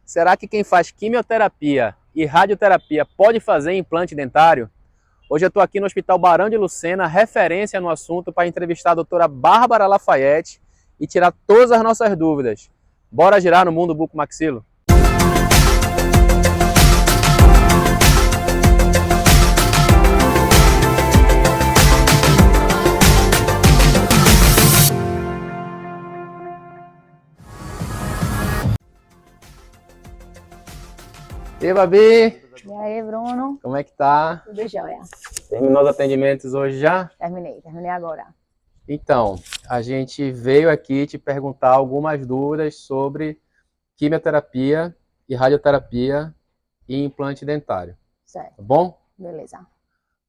Será que quem faz quimioterapia e radioterapia pode fazer implante dentário? Hoje eu estou aqui no Hospital Barão de Lucena, referência no assunto, para entrevistar a doutora Bárbara Lafayette e tirar todas as nossas dúvidas. Bora girar no mundo bucomaxilo? E aí, Babi? E aí, Bruno? Como é que tá? Tudo jóia. Terminou os atendimentos hoje já? Terminei agora. Então, a gente veio aqui te perguntar algumas dúvidas sobre quimioterapia e radioterapia e implante dentário, Certo, tá bom? beleza.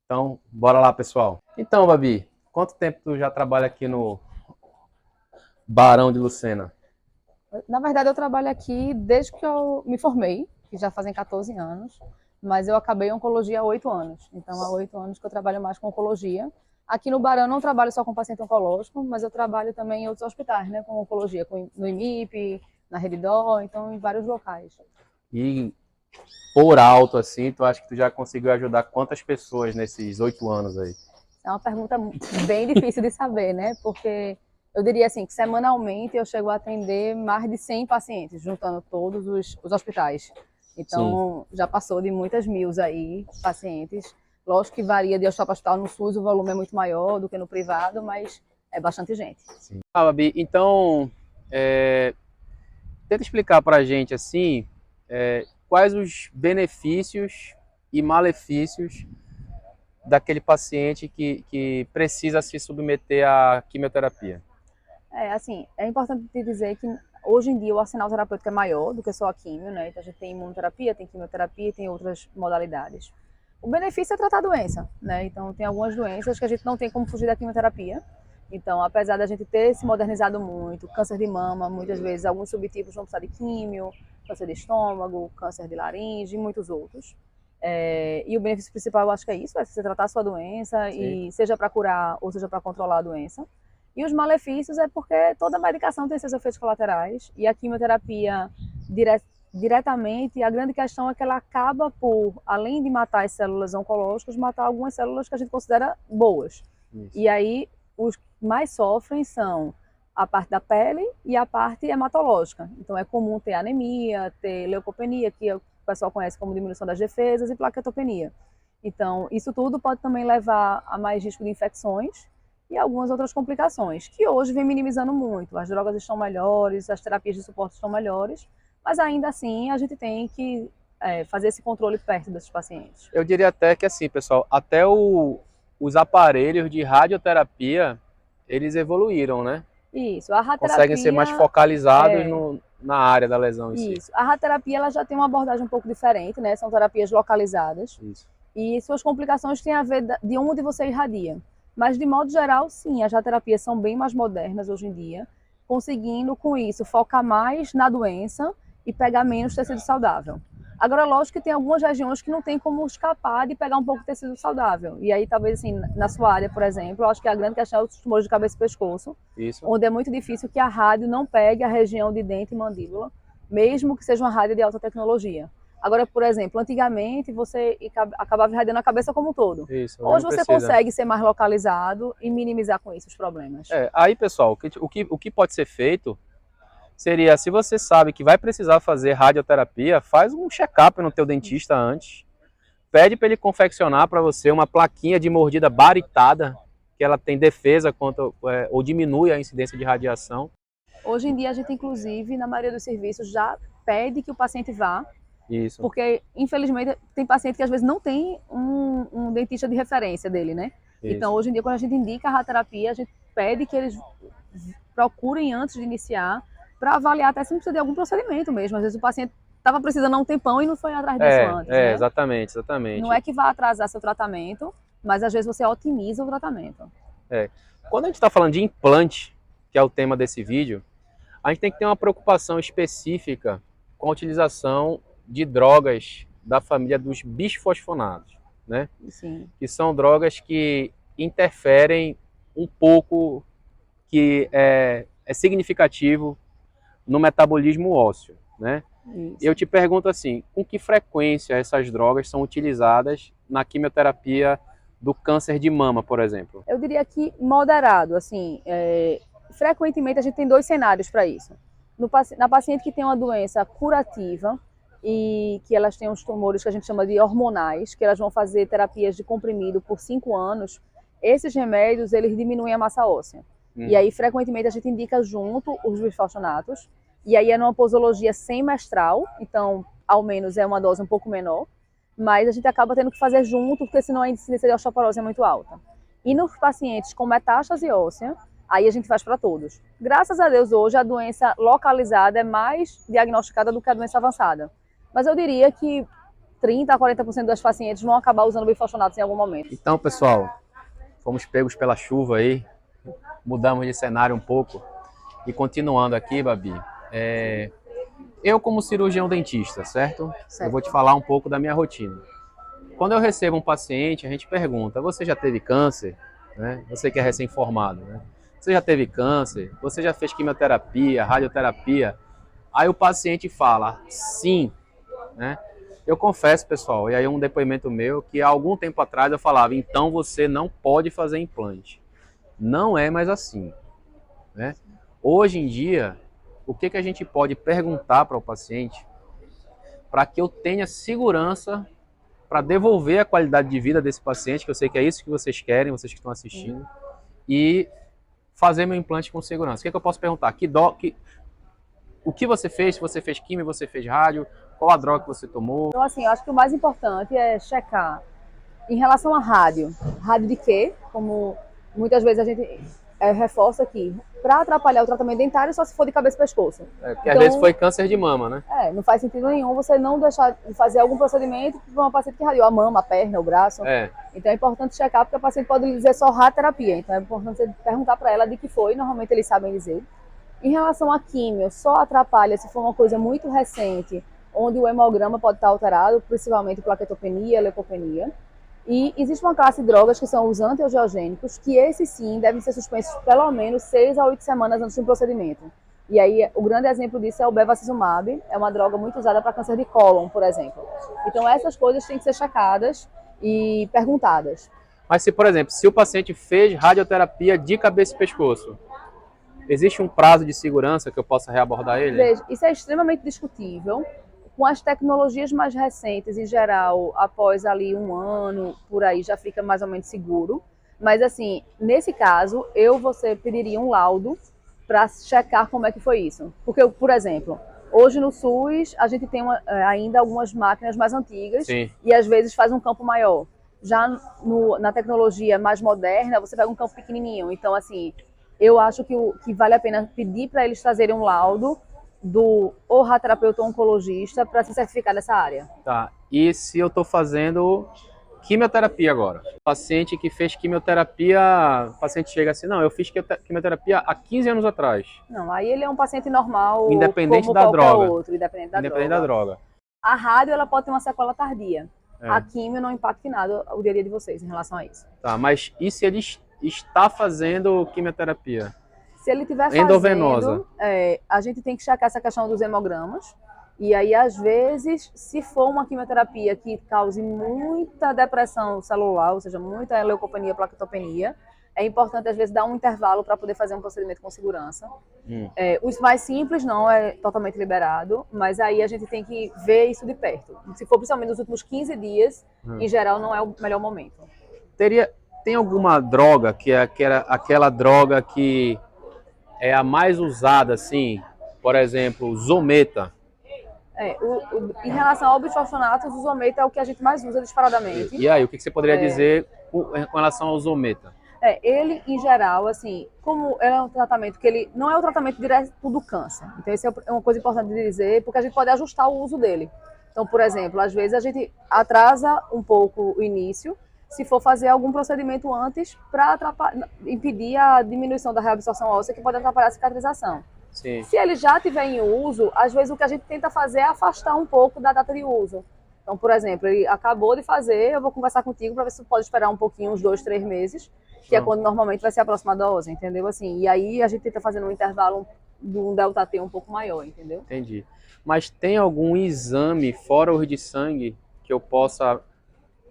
Então, bora lá, pessoal. Então, Babi, quanto tempo tu já trabalha aqui no Barão de Lucena? Na verdade, eu trabalho aqui desde que eu me formei, que já fazem 14 anos, mas eu acabei em oncologia há 8 anos. Então, há 8 anos que eu trabalho mais com oncologia. Aqui no Barão, eu não trabalho só com paciente oncológico, mas eu trabalho também em outros hospitais, né? Com oncologia, no IMIP, na Rede Dó, então em vários locais. E por alto, assim, tu acha que tu já conseguiu ajudar quantas pessoas nesses 8 anos aí? É uma pergunta bem difícil de saber, né? Porque eu diria assim que semanalmente eu chego a atender mais de 100 pacientes, juntando todos os hospitais. Então, já passou de muitas mil aí, pacientes. Lógico que varia de hospital para hospital. No SUS o volume é muito maior do que no privado, mas é bastante gente. Sim. Ah, Babi, então, tenta explicar pra gente, assim, quais os benefícios e malefícios daquele paciente que precisa se submeter à quimioterapia. Assim, é importante te dizer que hoje em dia o arsenal terapêutico é maior do que só a quimio, né? Então a gente tem imunoterapia, tem quimioterapia e tem outras modalidades. O benefício é tratar a doença, né? Então tem algumas doenças que a gente não tem como fugir da quimioterapia. Então, apesar da gente ter se modernizado muito, câncer de mama, muitas vezes alguns subtipos vão precisar de químio, câncer de estômago, câncer de laringe e muitos outros. E o benefício principal, eu acho que é isso, é você tratar a sua doença, Sim. e seja para curar ou seja para controlar a doença. E os malefícios é porque toda medicação tem seus efeitos colaterais e a quimioterapia diretamente, a grande questão é que ela acaba por, além de matar as células oncológicas, matar algumas células que a gente considera boas. Isso. E aí os que mais sofrem são a parte da pele e a parte hematológica. Então é comum ter anemia, ter leucopenia, que o pessoal conhece como diminuição das defesas, e plaquetopenia. Então isso tudo pode também levar a mais risco de infecções e algumas outras complicações, que hoje vem minimizando muito. As drogas estão melhores, as terapias de suporte estão melhores, mas ainda assim a gente tem que fazer esse controle perto desses pacientes. Eu diria até que assim, pessoal, até os aparelhos de radioterapia, eles evoluíram, né? Isso, a Conseguem ser mais radioterapia focalizados na área da lesão em si. Isso. A radioterapia ela já tem uma abordagem um pouco diferente, né? São terapias localizadas. Isso. E suas complicações têm a ver de onde você irradia. Mas, de modo geral, sim, as radioterapias são bem mais modernas hoje em dia, conseguindo, com isso, focar mais na doença e pegar menos tecido saudável. Agora, lógico que tem algumas regiões que não tem como escapar de pegar um pouco de tecido saudável. E aí, talvez, assim, na sua área, por exemplo, eu acho que a grande questão é os tumores de cabeça e pescoço, Isso. onde é muito difícil que a rádio não pegue a região de dente e mandíbula, mesmo que seja uma rádio de alta tecnologia. Agora, por exemplo, antigamente você acabava irradiando a cabeça como um todo. Isso, Hoje você consegue ser mais localizado e minimizar com isso os problemas. Aí, pessoal, o que pode ser feito seria, se você sabe que vai precisar fazer radioterapia, faz um check-up no teu dentista antes, pede para ele confeccionar para você uma plaquinha de mordida baritada, que ela tem defesa contra, ou diminui a incidência de radiação. Hoje em dia a gente, inclusive, na maioria dos serviços, já pede que o paciente vá. Isso. Porque, infelizmente, tem paciente que às vezes não tem um dentista de referência dele, né? Isso. Então, hoje em dia, quando a gente indica a radioterapia, a gente pede que eles procurem antes de iniciar para avaliar até se não precisa de algum procedimento mesmo. Às vezes o paciente estava precisando há um tempão e não foi atrás disso antes, né? Exatamente. Não é que vai atrasar seu tratamento, mas às vezes você otimiza o tratamento. Quando a gente está falando de implante, que é o tema desse vídeo, a gente tem que ter uma preocupação específica com a utilização de drogas da família dos bisfosfonados, né? Sim. Que são drogas que interferem um pouco, que é significativo no metabolismo ósseo, né? Isso. Eu te pergunto assim, com que frequência essas drogas são utilizadas na quimioterapia do câncer de mama, por exemplo? Eu diria que moderado, assim, frequentemente a gente tem 2 cenários para isso. Na paciente que tem uma doença curativa e que elas têm os tumores que a gente chama de hormonais, que elas vão fazer terapias de comprimido por 5 anos, esses remédios, eles diminuem a massa óssea. E aí, frequentemente, a gente indica junto os bifosfonatos, e aí é numa posologia semestral, então, ao menos, é uma dose um pouco menor, mas a gente acaba tendo que fazer junto, porque senão a incidência de osteoporose é muito alta. E nos pacientes com metástase óssea, aí a gente faz para todos. Graças a Deus, hoje a doença localizada é mais diagnosticada do que a doença avançada. Mas eu diria que 30% a 40% das pacientes vão acabar usando bifosfonatos em algum momento. Então, pessoal, fomos pegos pela chuva aí, mudamos de cenário um pouco. E continuando aqui, Babi, eu como cirurgião dentista, certo? Eu vou te falar um pouco da minha rotina. Quando eu recebo um paciente, a gente pergunta, você já teve câncer? Né? Você que é recém-formado, né? Você já teve câncer? Você já fez quimioterapia, radioterapia? Aí o paciente fala, sim, né? Eu confesso, pessoal, e aí um depoimento meu, que há algum tempo atrás eu falava, então você não pode fazer implante. Não é mais assim, né? Hoje em dia, o que a gente pode perguntar para o paciente para que eu tenha segurança para devolver a qualidade de vida desse paciente, que eu sei que é isso que vocês querem, vocês que estão assistindo, e fazer meu implante com segurança. O que eu posso perguntar? O que você fez? Se você fez quimio, você fez rádio, qual a droga que você tomou? Então, assim, eu acho que o mais importante é checar em relação a rádio. Rádio de quê? Como muitas vezes a gente reforça aqui, para atrapalhar o tratamento dentário só se for de cabeça e pescoço. Porque às vezes foi câncer de mama, né? Não faz sentido nenhum você não deixar de fazer algum procedimento para uma paciente que radiou a mama, a perna, o braço. Então é importante checar, porque a paciente pode dizer só radioterapia. Então é importante você perguntar para ela de que foi, normalmente eles sabem dizer. Em relação à químio, só atrapalha se for uma coisa muito recente, onde o hemograma pode estar alterado, principalmente plaquetopenia, leucopenia. E existe uma classe de drogas que são os antiangiogênicos, que esses sim devem ser suspensos pelo menos 6 a 8 semanas antes do procedimento. E aí o grande exemplo disso é o bevacizumab, é uma droga muito usada para câncer de cólon, por exemplo. Então essas coisas têm que ser checadas e perguntadas. Mas se, por exemplo, se o paciente fez radioterapia de cabeça e pescoço, existe um prazo de segurança que eu possa reabordar ele? Veja, isso é extremamente discutível. Com as tecnologias mais recentes, em geral, após ali 1 ano, por aí, já fica mais ou menos seguro. Mas, assim, nesse caso, você pediria um laudo para checar como é que foi isso. Porque, por exemplo, hoje no SUS, a gente tem ainda algumas máquinas mais antigas. Sim. E, às vezes, faz um campo maior. Já na tecnologia mais moderna, você pega um campo pequenininho. Então, assim, eu acho que vale a pena pedir para eles trazerem um laudo do radioterapeuta oncologista para se certificar dessa área. Tá. E se eu estou fazendo quimioterapia agora? O paciente que fez quimioterapia, o paciente chega assim, não, eu fiz quimioterapia há 15 anos atrás. Não, aí ele é um paciente normal, independente como da qualquer droga. outro, independente da droga. A rádio, ela pode ter uma sequela tardia. A quimio não impacta em nada o dia a dia de vocês em relação a isso. Tá, mas e se ele está fazendo quimioterapia? Se ele estiver endovenosa, a gente tem que checar essa questão dos hemogramas. E aí, às vezes, se for uma quimioterapia que cause muita depressão celular, ou seja, muita leucopenia, plaquetopenia, é importante, às vezes, dar um intervalo para poder fazer um procedimento com segurança. Os mais simples não é totalmente liberado, mas aí a gente tem que ver isso de perto. Se for principalmente nos últimos 15 dias, em geral, não é o melhor momento. Tem alguma droga que é aquela droga que é a mais usada, assim, por exemplo, Zometa? Em relação ao bifosfonatos, o Zometa é o que a gente mais usa disparadamente. E aí, o que você poderia dizer com relação ao Zometa? Ele, em geral, assim, como é um tratamento que ele não é o tratamento direto do câncer. Então, isso é uma coisa importante de dizer, porque a gente pode ajustar o uso dele. Então, por exemplo, às vezes a gente atrasa um pouco o início, se for fazer algum procedimento antes para impedir a diminuição da reabsorção óssea, que pode atrapalhar a cicatrização. Sim. Se ele já estiver em uso, às vezes o que a gente tenta fazer é afastar um pouco da data de uso. Então, por exemplo, ele acabou de fazer, eu vou conversar contigo para ver se você pode esperar um pouquinho, uns 2, 3 meses, que é quando normalmente vai ser aproximado da óssea, entendeu? Assim, e aí a gente tenta fazer um intervalo de um delta T um pouco maior, entendeu? Entendi. Mas tem algum exame, fora os de sangue, que eu possa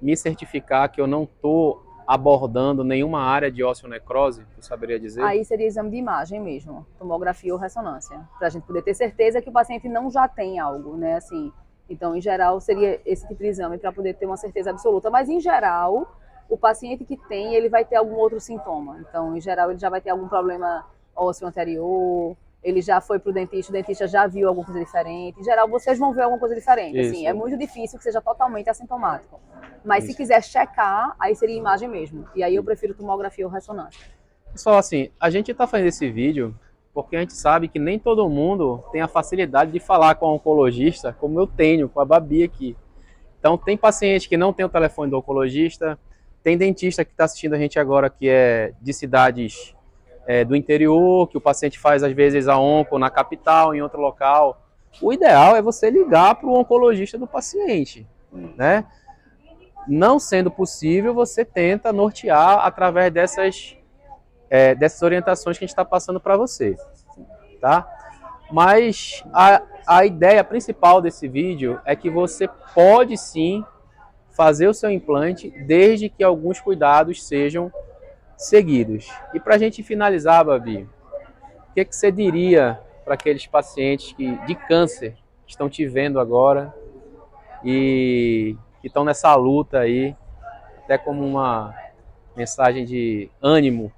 me certificar que eu não estou abordando nenhuma área de osteonecrose? Tu saberia dizer? Aí seria exame de imagem mesmo, tomografia ou ressonância, para a gente poder ter certeza que o paciente não já tem algo, né? Assim, então, em geral, seria esse tipo de exame para poder ter uma certeza absoluta. Mas, em geral, o paciente que tem, ele vai ter algum outro sintoma. Então, em geral, ele já vai ter algum problema ósseo anterior, ele já foi para o dentista já viu alguma coisa diferente. Em geral, vocês vão ver alguma coisa diferente. Isso. Assim, é muito difícil que seja totalmente assintomático. Mas Isso. se quiser checar, aí seria imagem mesmo. E aí eu prefiro tomografia ou ressonância. Pessoal, assim, a gente está fazendo esse vídeo porque a gente sabe que nem todo mundo tem a facilidade de falar com o oncologista, como eu tenho, com a Babi aqui. Então, tem paciente que não tem o telefone do oncologista, tem dentista que está assistindo a gente agora que é de cidades do interior, que o paciente faz às vezes a onco na capital, em outro local. O ideal é você ligar para o oncologista do paciente, né? Não sendo possível, você tenta nortear através dessas orientações que a gente está passando para você, tá? Mas a ideia principal desse vídeo é que você pode sim fazer o seu implante desde que alguns cuidados sejam seguidos. E para a gente finalizar, Babi, o que você diria para aqueles pacientes de câncer que estão te vendo agora e que estão nessa luta aí, até como uma mensagem de ânimo?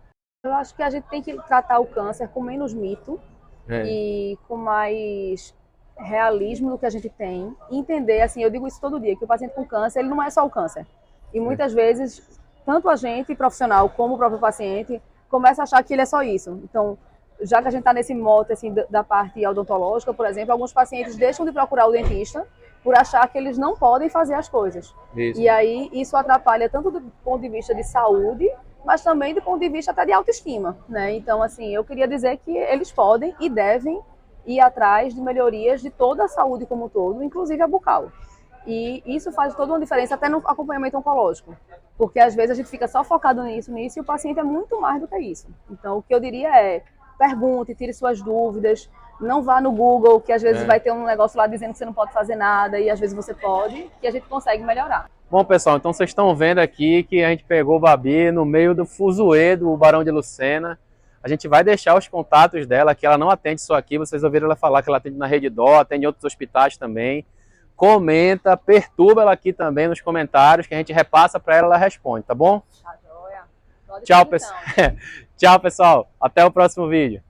Eu acho que a gente tem que tratar o câncer com menos mito e com mais realismo do que a gente tem. E entender, assim, eu digo isso todo dia, que o paciente com câncer, ele não é só o câncer. E muitas vezes, tanto a gente, profissional, como o próprio paciente, começa a achar que ele é só isso. Então, já que a gente está nesse mote, assim, da parte odontológica, por exemplo, alguns pacientes deixam de procurar o dentista por achar que eles não podem fazer as coisas. Isso. E aí, isso atrapalha tanto do ponto de vista de saúde, mas também do ponto de vista até de autoestima, né? Então, assim, eu queria dizer que eles podem e devem ir atrás de melhorias de toda a saúde como um todo, inclusive a bucal. E isso faz toda uma diferença até no acompanhamento oncológico, porque às vezes a gente fica só focado nisso, e o paciente é muito mais do que isso. Então, o que eu diria é, pergunte, tire suas dúvidas, não vá no Google, que às vezes vai ter um negócio lá dizendo que você não pode fazer nada, e às vezes você pode, que a gente consegue melhorar. Bom, pessoal, então vocês estão vendo aqui que a gente pegou o Babi no meio do fuzuê do Barão de Lucena. A gente vai deixar os contatos dela, que ela não atende só aqui, vocês ouviram ela falar que ela atende na Rede Dó, atende em outros hospitais também. Comenta, perturba ela aqui também nos comentários, que a gente repassa para ela, ela responde, tá bom? Tá joia. Tchau, pessoal. Tchau, pessoal. Até o próximo vídeo.